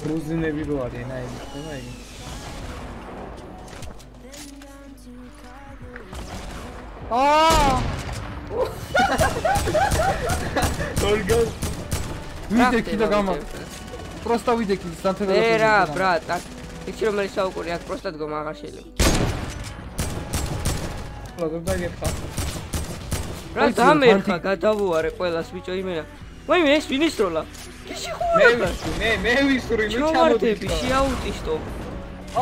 გრუზინები რო არიან აი ხება იგი Olga ვიდექი და გამა პროსტა ვიდექი სანთებად რა ბრატ აქ იცი რომელი საუკური აქ პროსტა დგომა აღარ შეიძლება ლოგო დაგეხა რა დამერხა გადავუარე ყველას ბიჭო იმენა ვაიმე ეს ვინის როლა ისე ხوارა მე ვისური მე ჩამოდები შეაუტისტო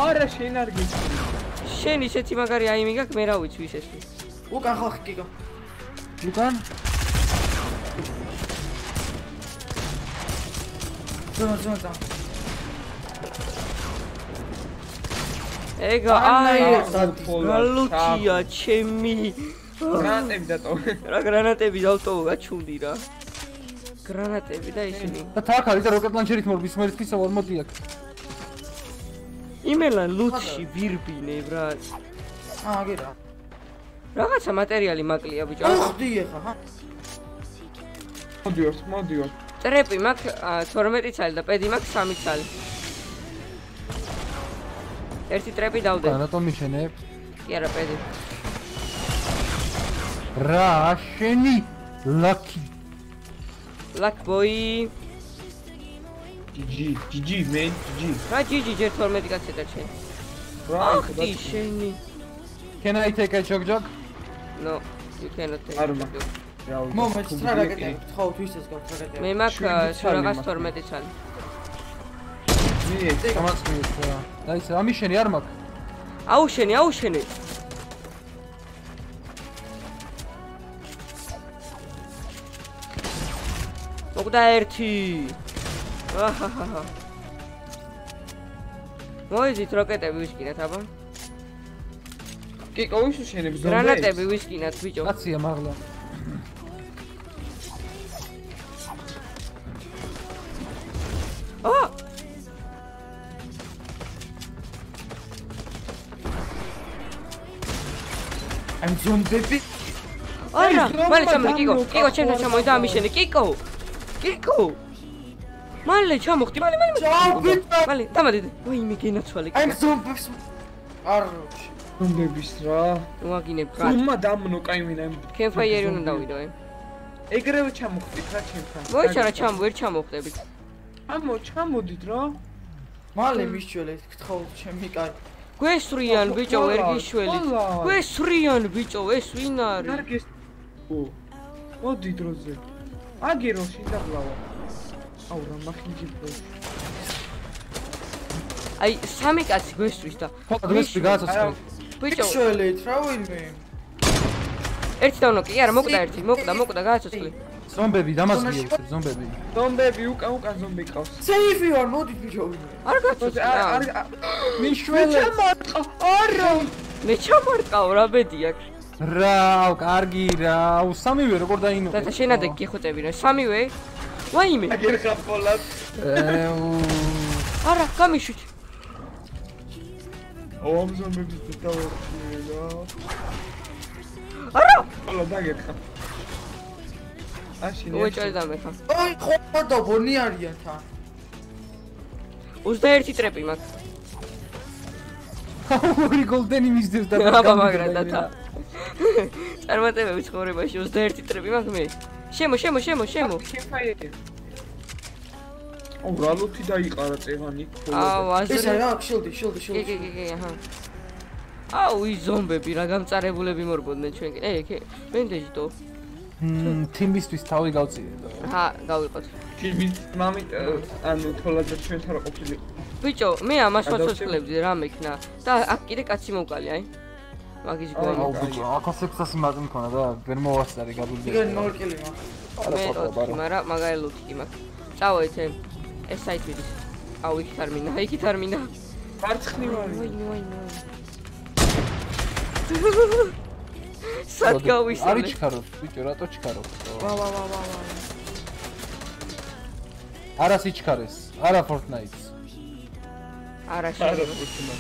არა შენ არ გიცი შენ ისეთი მაგარი აიმი გაქვს მე რა ვიცი ვის ეს უკან ხალხი გიგო უკან ზონა ეგა აი გალუჩია ჩემი გრანატები დატოვე რა გრანატები დავტოვო გაჩუნდი რა გრანატები და ისინი და თან არის და როკეტ ლანჩერით მორბის მერცხის სავალ მოდი აქ იმელა ლუჩი ვირბინე ბრატ აგერა რაღაცა მატერიალი მაკლია ბიჭო ხდი ეხა ჰა მოდიორ ტრეპი მაქვს 12 ცალი და პედი მაქვს 3 ცალი ერთი ტრეპი დავდე რატომ მიშენებ კი არა პედი რა შენი ლაკ ბოი GG მენ GG რა GG ჯერ 12 კაცი და შენ რა ხდი შენი Can I take a jog? No, you cannot take არ it. მომეც რა რაკეტები ხო თვისეს გაქვს რაკეტები მე მაქვს რაღაც 12 ცალი მე გამაცმის რა და ის ამიშენი არ მაქვს აუშენი მოგდა ერთი აჰაჰა მოიზით რაკეტები ვისკინათ აბა კი ყოველთვის შენებს ზომბებს გრანატები ვისკინათ ბიჭო კაცია მაღლა ამ ზომბები არა მალე ჩამოდი კიკო ჩემთან ჩამოდი და ამიშენე კიკო მალე ჩამოხდი მალე დამადიდე ვაიმე გენაცვალე ამ ზომბებს არ ზომბების რა ვაგინებ რა ხუმა დამნო კაიმინა კემფაიერი უნდა დავიდო ეგრევე ჩამოხდით რა ჩემთან მოიჩარა ვერ ჩამოხდებით ამო ჩამოდით რა მალე მისჩველეთ გთხოვთ ჩემი კარგი გვესრიან ბიჭო ვერ გიშველით გვესრიან ბიჭო ეს ვინ არის კარგეს მოდი დროზე აგერო შინდაბლავა აუ რა მახინჯიბო აი სამი კაცი გვესრის და გვესრი გააცოცხლე ბიჭო შველეთ რა ვინმე ერთი დავნო კი არა მოკდა გააცოცხლე ზომბები დამასწრია ზომბები უკან ზომბი ყავს სეიფი ვარ მოდი ბიჭო არ გაცოცხლე მიშველე არა მე ჩამარტყავ რა ბედი აქვს რა კარგი რა სამივე როგორ დაინო და შენადე გიხუტები რა სამივე ვაიმე აგერ ხაფოლად არა გამიშვით ომ ზომბები დავარჩიე რა არა ხოლო დაგეხა აშინე უეჭველი დამეხა აი ხო და ბონი არიან თან 21 ტრეპი მაქვს ორი გოლდენი მისდევს და აბა მაგრა დათა წარმატებები ცხოვრებაში 21 ტრეპი მაქვს მე შემო კემფაიერი აუ რა ლუთი დაიყარა წევანი აუ ეს რა შილდი კი აჰა აუ ის ზომბები რა გამწარებულები მორბოდნენ ჩვენ კი ბენდეჯი დო თიმისთვის თავი გავწიე ჰა გავიყოთ თიმის მამით ანუ თოლაძე ჩვენთან რა ყოფილიყო ბიჭო მე ამას ვაცოცხლებდი რა მექნა და აქ კიდე კაცი მოვკალი აი მაგის გვამო აუ ბიჭო 1600 მარტი მქონა და ვერ მოვასწარე გაბულდი მე 0 კილი მაქვს მაგრამ მაგარი ლუთი კი მაქვს წავედით ეს საით მიდის აუ იქით არ მინდა მარცხნი ვარ სად გავისწრე არის ჩქაროთ ბიჭო რატო ჩქარობ ვა არა სიჩქარეს არა Fortnite არა შეიძლება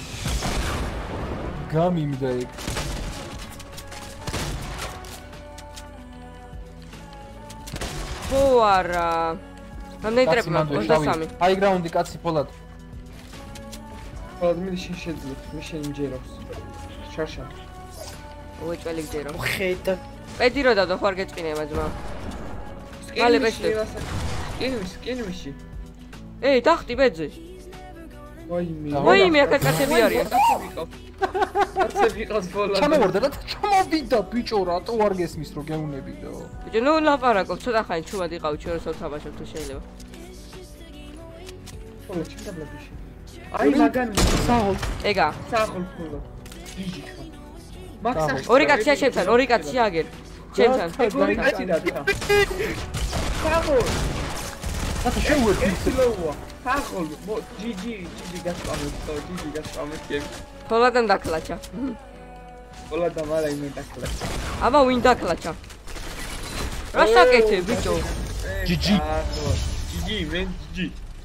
გამიმდა იქ ხო არა რამდენი ტრეპი მაქვს? 23. ჰაი გრაუნდი კაცი ფოლად. ხოლმე მე შეძლებ, მე შემჯერავს. შარშა. უეჭველი გჯერო. ხედა. პედი რო დავდო ხوار გეწყინება ძმა. მალე ბეჭდე. სკინმიში. ეი, დახტი ბეძე. ვაიმე. ვაიმე, აქ კაცები არიან. კაცები ყავს ბოლა. ჩამოვარდა და ჩამოვიდა ბიჭო, რატო არ გესმის რომ გეუნებიდო? ბიჭო, ნუ ლაპარაკობ, ცოტა ხანი ჩუმად იყავ ჩვენ როცა თამაშობ თუ შეიძლება. ხოლმე ჩინდაბლაბიში. აი მაგანი საულ. ეგა. საახალ ხოლმე. ჯიჯი ხა. მაქსა. ორი კაცია ჩემთან, ორი კაცია აგერ. ჩემთან. ორი კაცი რათა. საახალ. რატო შეუერთდი ისე? საახალ. ჯიჯი გასწამეთ, ჯიჯი გასწამეთ გემ. თოლადან დაკლაჩა. თოლადან არა იმენ დაკლაჩა. აბა ვინ დაკლაჩა? რა საკეთე ბიჭო? ჯიჯი. ჯიჯი, მენ ჯიჯი.